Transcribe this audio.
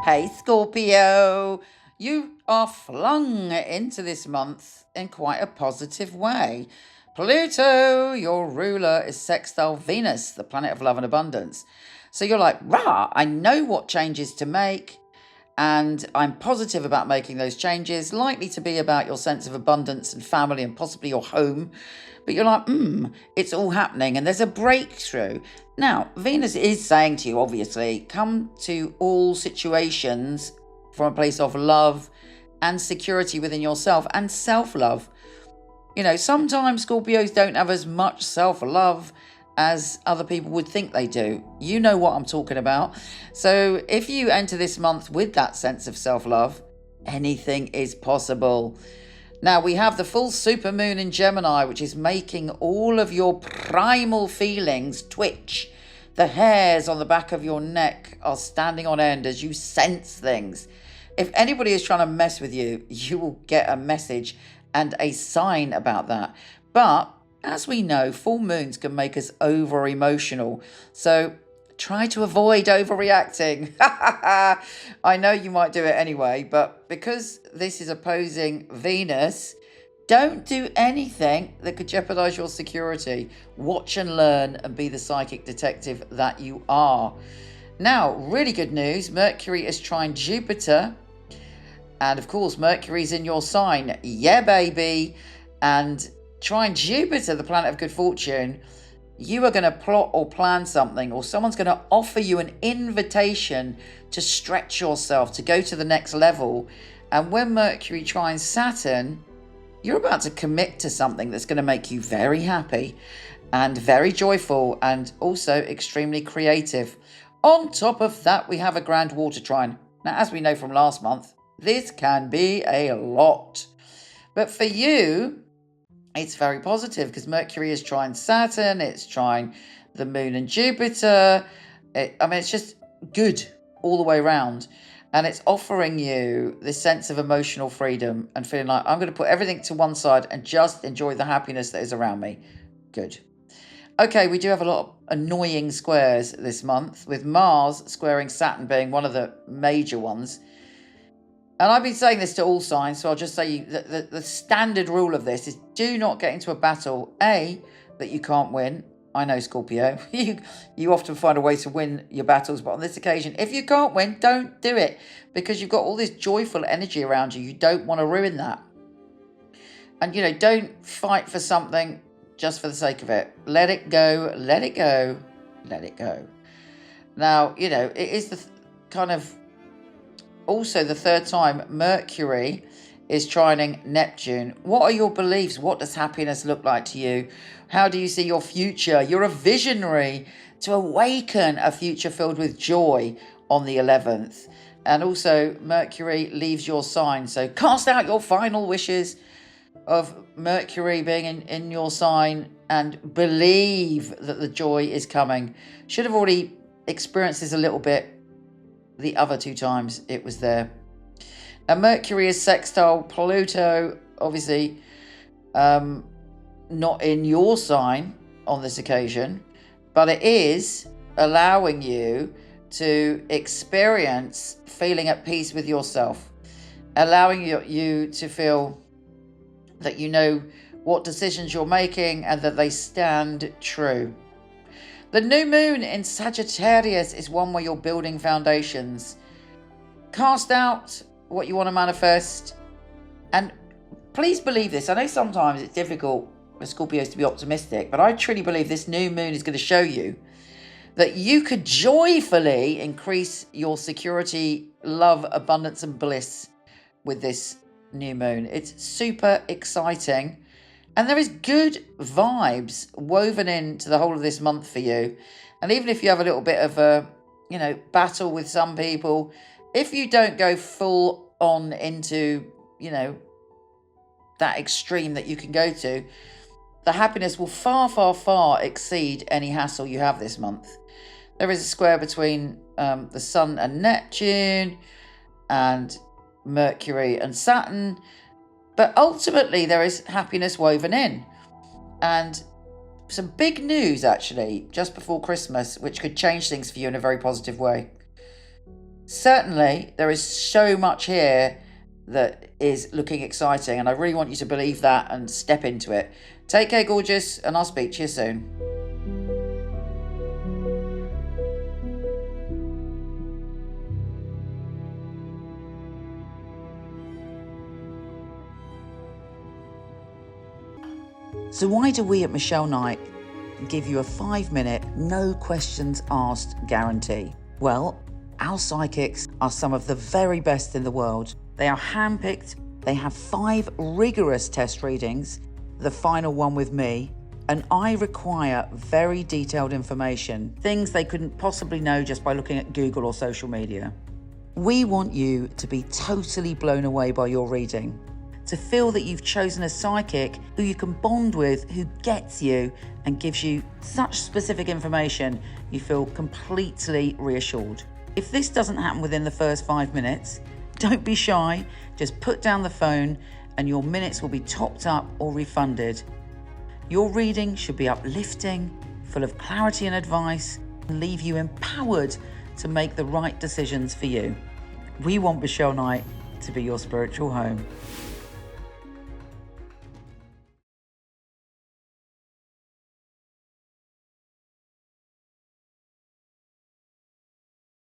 Hey, Scorpio, you are flung into this month in quite a positive way. Pluto, your ruler, is sextile Venus, the planet of love and abundance. So you're like, rah, I know what changes to make, and I'm positive about making those changes, likely to be about your sense of abundance and family and possibly your home. But you're like, it's all happening and there's a breakthrough. Now, Venus is saying to you, obviously, come to all situations from a place of love and security within yourself and self-love. You know, sometimes Scorpios don't have as much self-love as other people would think they do. You know what I'm talking about. So if you enter this month with that sense of self-love, anything is possible. Now, we have the full supermoon in Gemini, which is making all of your primal feelings twitch. The hairs on the back of your neck are standing on end as you sense things. If anybody is trying to mess with you, you will get a message and a sign about that. But as we know, full moons can make us over emotional. So try to avoid overreacting. I know you might do it anyway, but because this is opposing Venus, don't do anything that could jeopardize your security. Watch and learn and be the psychic detective that you are. Now, really good news. Mercury is trine Jupiter. And of course, Mercury's in your sign. Yeah, baby. And trine Jupiter, the planet of good fortune, you are going to plot or plan something, or someone's going to offer you an invitation to stretch yourself, to go to the next level. And when Mercury trines Saturn, you're about to commit to something that's going to make you very happy and very joyful and also extremely creative. On top of that, we have a Grand Water Trine. Now, as we know from last month, this can be a lot. But for you, it's very positive because Mercury is trine Saturn, it's trine the moon and Jupiter. It's just good all the way around. And it's offering you this sense of emotional freedom and feeling like, I'm going to put everything to one side and just enjoy the happiness that is around me. Good. Okay, we do have a lot of annoying squares this month, with Mars squaring Saturn being one of the major ones. And I've been saying this to all signs, so I'll just say that the standard rule of this is do not get into a battle, A, that you can't win. I know, Scorpio, you often find a way to win your battles, but on this occasion, if you can't win, don't do it, because you've got all this joyful energy around you. You don't want to ruin that. And, don't fight for something just for the sake of it. Let it go, let it go, let it go. Now, it is the kind of also the third time Mercury is trining Neptune. What are your beliefs? What does happiness look like to you? How do you see your future? You're a visionary to awaken a future filled with joy on the 11th. And also Mercury leaves your sign. So cast out your final wishes of Mercury being in your sign and believe that the joy is coming. Should have already experienced this a little bit the other two times it was there. Now, Mercury is sextile Pluto, obviously not in your sign on this occasion, but it is allowing you to experience feeling at peace with yourself, allowing you to feel that you know what decisions you're making and that they stand true. The new moon in Sagittarius is one where you're building foundations. Cast out what you want to manifest. And please believe this. I know sometimes it's difficult for Scorpios to be optimistic, but I truly believe this new moon is going to show you that you could joyfully increase your security, love, abundance, and bliss with this new moon. It's super exciting. And there is good vibes woven into the whole of this month for you. And even if you have a little bit of a, battle with some people, if you don't go full on into, that extreme that you can go to, the happiness will far, far, far exceed any hassle you have this month. There is a square between the Sun and Neptune and Mercury and Saturn. But ultimately, there is happiness woven in. And some big news, actually, just before Christmas, which could change things for you in a very positive way. Certainly, there is so much here that is looking exciting, and I really want you to believe that and step into it. Take care, gorgeous, and I'll speak to you soon. So why do we at Michele Knight give you a 5-minute, no questions asked guarantee? Well, our psychics are some of the very best in the world. They are handpicked, they have 5 rigorous test readings, the final one with me, and I require very detailed information, things they couldn't possibly know just by looking at Google or social media. We want you to be totally blown away by your reading, to feel that you've chosen a psychic who you can bond with, who gets you and gives you such specific information you feel completely reassured. If this doesn't happen within the first 5 minutes, don't be shy, just put down the phone and your minutes will be topped up or refunded. Your reading should be uplifting, full of clarity and advice, and leave you empowered to make the right decisions for you. We want Michele Knight to be your spiritual home.